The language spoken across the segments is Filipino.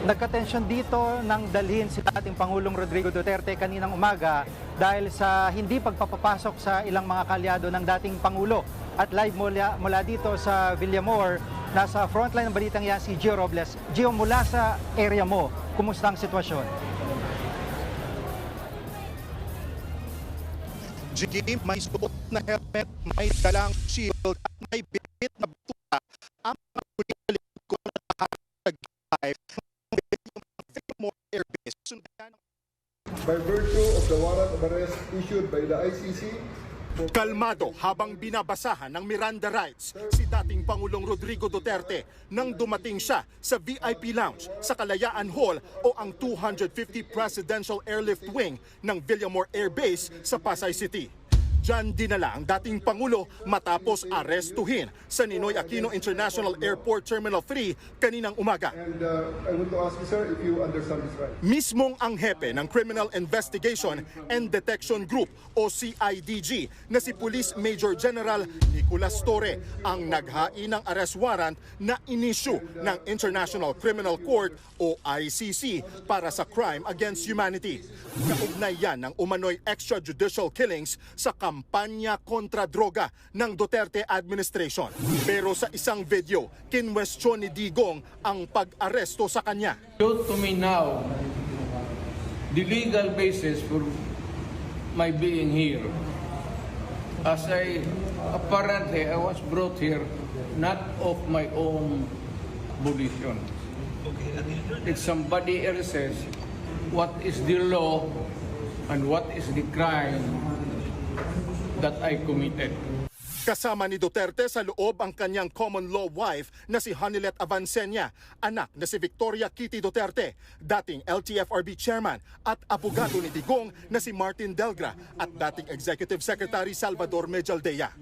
Nagka-tensyon dito nang dalhin si dating Pangulong Rodrigo Duterte kaninang umaga dahil sa hindi pagpapapasok sa ilang mga kalyado ng dating Pangulo. At live mula dito sa Villamor, nasa frontline ng balitang yan si Gio Robles. Gio, mula sa area mo, kumusta ang sitwasyon? Jim, may suot na helmet, may dalang shield at may bit na batuta ang mga pulis ko na nakakag-drive by virtue of the warrant of arrest issued by the ICC. Kalmado habang binabasahan ng Miranda rights si dating Pangulong Rodrigo Duterte nang dumating siya sa VIP Lounge sa Kalayaan Hall o ang 250 Presidential Airlift Wing ng Villamor Air Base sa Pasay City. Diyan dinala ang dating Pangulo matapos arestuhin sa Ninoy Aquino International Airport Terminal 3 kaninang umaga. And I want to ask you, sir, if you understand this right. Mismong ang hepe ng Criminal Investigation and Detection Group o CIDG na si Police Major General Nicolas Torre ang naghain ng arrest warrant na inisyu ng International Criminal Court o ICC para sa crime against humanity. Kaugnay yan ng umano'y extrajudicial killings sa kampanya kontra droga ng Duterte administration. Pero sa isang video, kinwestiyon ni Digong ang pag-aresto sa kanya. Show to me now the legal basis for my being here. As apparently I was brought here not of my own volition. If somebody else says what is the law and what is the crime that I committed. Kasama ni Duterte sa loob ang kanyang common law wife na si Hanilet Avancenia, anak na si Victoria Kitty Duterte, dating LTFRB chairman at abogado ni Digong na si Martin Delgra at dating Executive Secretary Salvador Mejaldea.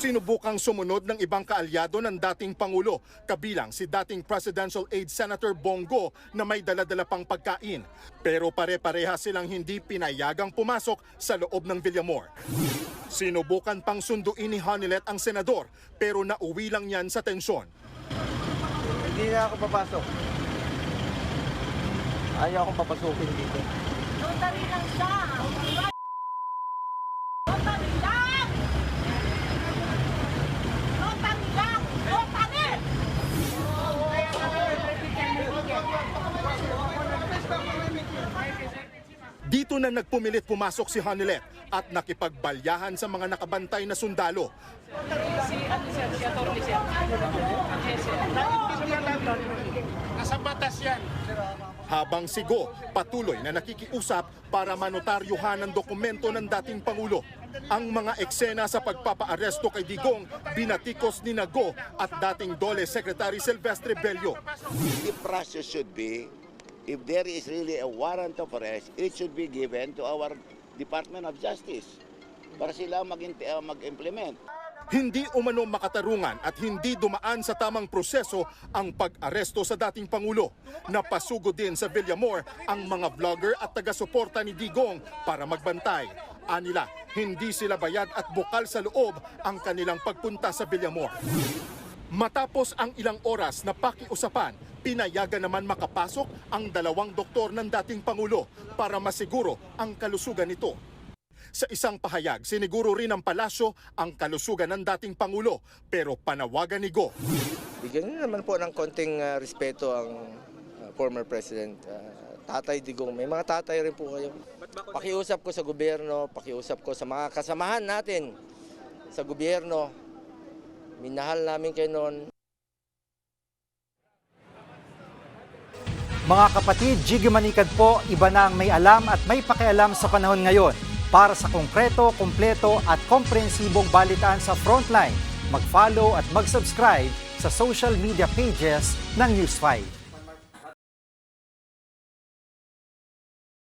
Sinubukang sumunod ng ibang kaalyado ng dating Pangulo, kabilang si dating Presidential Aide Senator Bongo na may dala-dala pang pagkain. Pero pare-pareha silang hindi pinayagang pumasok sa loob ng Villamor. Sinubukan pang sunduin ni Hanilet ang senador pero nauwi lang yan sa tensyon. Hindi na ako papasok. Ayaw akong papasukin dito. Notary lang siya. Notary lang! Notary lang! Notary! Dito na nagpumilit pumasok si Hanilet at nakipagbalyahan sa mga nakabantay na sundalo. Nasa batas yan. Habang si Go patuloy na nakikiusap para manotaryuhan ang dokumento ng dating Pangulo. Ang mga eksena sa pagpapaaresto kay Digong binatikos ni Go at dating DOLE Secretary Silvestre Bello. The process should be, if there is really a warrant of arrest, it should be given to our Department of Justice para sila mag-implement. Hindi umano makatarungan at hindi dumaan sa tamang proseso ang pag-aresto sa dating Pangulo. Napasugod din sa Villamor ang mga vlogger at taga-suporta ni Digong para magbantay. Anila, hindi sila bayad at bukal sa loob ang kanilang pagpunta sa Villamor. Matapos ang ilang oras na pakiusapan, pinayagan naman makapasok ang dalawang doktor ng dating Pangulo para masiguro ang kalusugan nito. Sa isang pahayag, siniguro rin ng palasyo ang kalusugan ng dating Pangulo pero panawagan ni Go. Bigyan niyo naman po ng konting respeto ang former President Tatay Digong. May mga tatay rin po kayo. Pakiusap ko sa gobyerno, pakiusap ko sa mga kasamahan natin sa gobyerno. Minahal namin kayo noon. Mga kapatid, Jiggy Manikad po, iba na ang may alam at may pakialam sa panahon ngayon. Para sa konkreto, kumpleto at komprehensibong balitaan sa Frontline, mag-follow at mag-subscribe sa social media pages ng News 5.